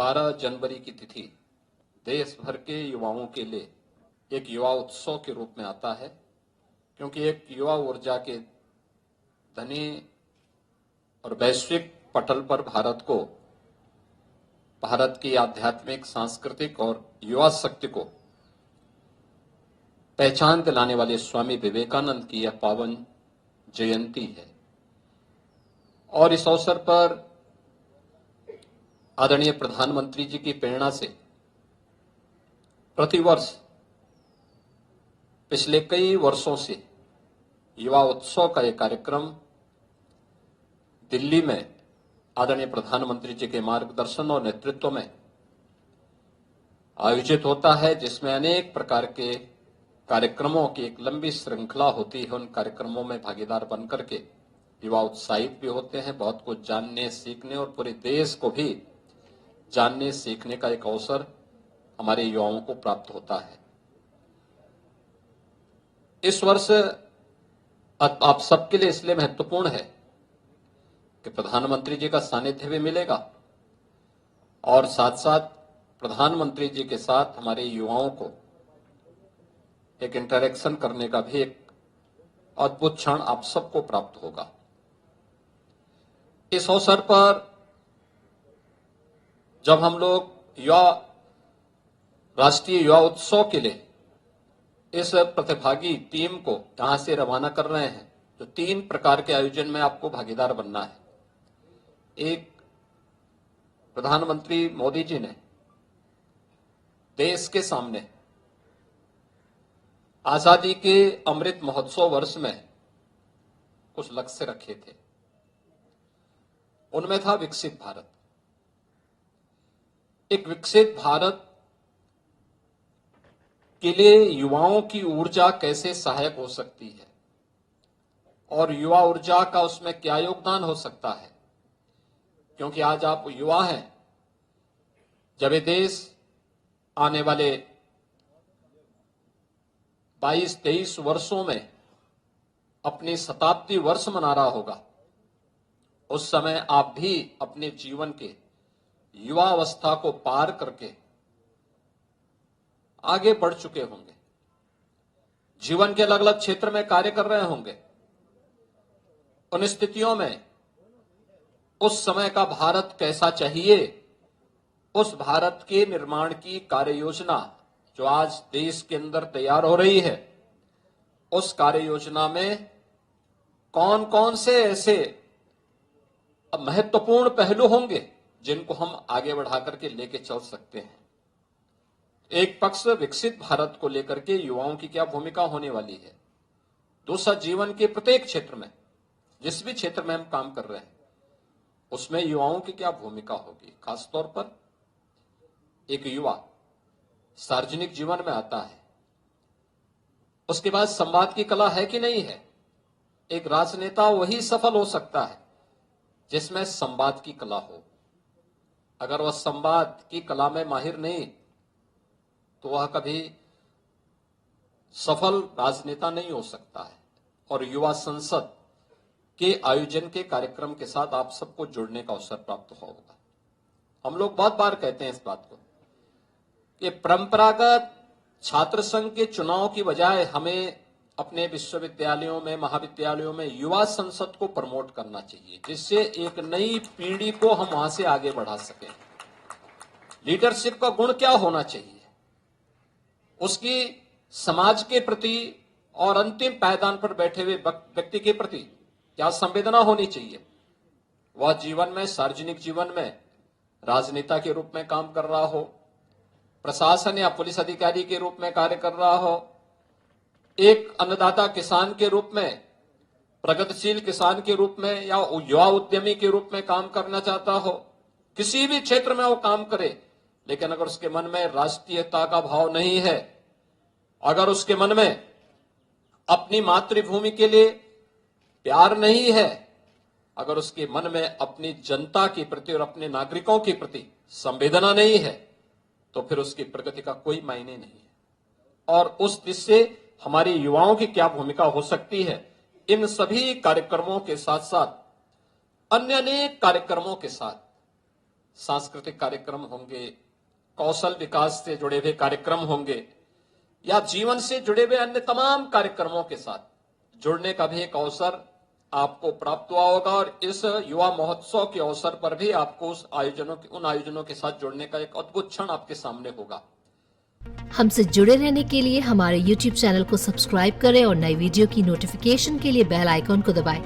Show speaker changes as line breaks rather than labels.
12 जनवरी की तिथि देश भर के युवाओं के लिए एक युवा उत्सव के रूप में आता है, क्योंकि एक युवा ऊर्जा के धनी और वैश्विक पटल पर भारत की आध्यात्मिक, सांस्कृतिक और युवा शक्ति को पहचान दिलाने वाले स्वामी विवेकानंद की यह पावन जयंती है। और इस अवसर पर आदरणीय प्रधानमंत्री जी की प्रेरणा से प्रतिवर्ष पिछले कई वर्षों से युवा उत्सव का यह कार्यक्रम दिल्ली में आदरणीय प्रधानमंत्री जी के मार्गदर्शन और नेतृत्व में आयोजित होता है, जिसमें अनेक प्रकार के कार्यक्रमों की एक लंबी श्रृंखला होती है। उन कार्यक्रमों में भागीदार बनकर के युवा उत्साहित भी होते हैं, बहुत कुछ जानने, सीखने और पूरे देश को भी जानने, सीखने का एक अवसर हमारे युवाओं को प्राप्त होता है। इस वर्ष आप सबके लिए इसलिए महत्वपूर्ण है कि प्रधानमंत्री जी का सानिध्य भी मिलेगा और साथ साथ प्रधानमंत्री जी के साथ हमारे युवाओं को एक इंटरेक्शन करने का भी एक अद्भुत क्षण आप सबको प्राप्त होगा। इस अवसर पर जब हम लोग राष्ट्रीय युवा उत्सव के लिए इस प्रतिभागी टीम को यहां से रवाना कर रहे हैं, तो 3 प्रकार के आयोजन में आपको भागीदार बनना है। एक, प्रधानमंत्री मोदी जी ने देश के सामने आजादी के अमृत महोत्सव वर्ष में कुछ लक्ष्य रखे थे। उनमें था विकसित भारत। एक विकसित भारत के लिए युवाओं की ऊर्जा कैसे सहायक हो सकती है और युवा ऊर्जा का उसमें क्या योगदान हो सकता है, क्योंकि आज आप युवा हैं। जब ये देश आने वाले 22-23 वर्षों में अपनी शताब्दी वर्ष मना रहा होगा, उस समय आप भी अपने जीवन के युवा अवस्था को पार करके आगे बढ़ चुके होंगे, जीवन के अलग अलग क्षेत्र में कार्य कर रहे होंगे। उन स्थितियों में उस समय का भारत कैसा चाहिए, उस भारत के निर्माण की कार्य योजना जो आज देश के अंदर तैयार हो रही है, उस कार्य योजना में कौन कौन से ऐसे महत्वपूर्ण पहलू होंगे जिनको हम आगे बढ़ा करके लेके चल सकते हैं। एक पक्ष विकसित भारत को लेकर के युवाओं की क्या भूमिका होने वाली है, दूसरा जीवन के प्रत्येक क्षेत्र में, जिस भी क्षेत्र में हम काम कर रहे हैं उसमें युवाओं की क्या भूमिका होगी। खासतौर पर एक युवा सार्वजनिक जीवन में आता है, उसके बाद संवाद की कला है कि नहीं है। एक राजनेता वही सफल हो सकता है जिसमें संवाद की कला हो। अगर वह संवाद की कला में माहिर नहीं तो वह कभी सफल राजनेता नहीं हो सकता है। और युवा संसद के आयोजन के कार्यक्रम के साथ आप सबको जुड़ने का अवसर प्राप्त होगा। हम लोग बहुत बार कहते हैं इस बात को कि परंपरागत छात्र संघ के चुनाव की बजाय हमें अपने विश्वविद्यालयों में, महाविद्यालयों में युवा संसद को प्रमोट करना चाहिए, जिससे एक नई पीढ़ी को हम वहां से आगे बढ़ा सकें। लीडरशिप का गुण क्या होना चाहिए, उसकी समाज के प्रति और अंतिम पायदान पर बैठे हुए व्यक्ति के प्रति क्या संवेदना होनी चाहिए। वह जीवन में, सार्वजनिक जीवन में राजनेता के रूप में काम कर रहा हो, प्रशासन या पुलिस अधिकारी के रूप में कार्य कर रहा हो, एक अन्नदाता किसान के रूप में, प्रगतिशील किसान के रूप में या युवा उद्यमी के रूप में काम करना चाहता हो, किसी भी क्षेत्र में वो काम करे, लेकिन अगर उसके मन में राष्ट्रीयता का भाव नहीं है, अगर उसके मन में अपनी मातृभूमि के लिए प्यार नहीं है, अगर उसके मन में अपनी जनता के प्रति और अपने नागरिकों के प्रति संवेदना नहीं है, तो फिर उसकी प्रगति का कोई मायने नहीं है। और उस दिशा से हमारी युवाओं की क्या भूमिका हो सकती है, इन सभी कार्यक्रमों के साथ साथ अन्य अनेक कार्यक्रमों के साथ सांस्कृतिक कार्यक्रम होंगे, कौशल विकास से जुड़े हुए कार्यक्रम होंगे, या जीवन से जुड़े हुए अन्य तमाम कार्यक्रमों के साथ जुड़ने का भी एक अवसर आपको प्राप्त हुआ होगा। और इस युवा महोत्सव के अवसर पर भी आपको उन आयोजनों के साथ जुड़ने का एक अद्भुत क्षण आपके सामने होगा।
हमसे जुड़े रहने के लिए हमारे YouTube चैनल को सब्सक्राइब करें और नई वीडियो की नोटिफिकेशन के लिए बेल आइकॉन को दबाएं।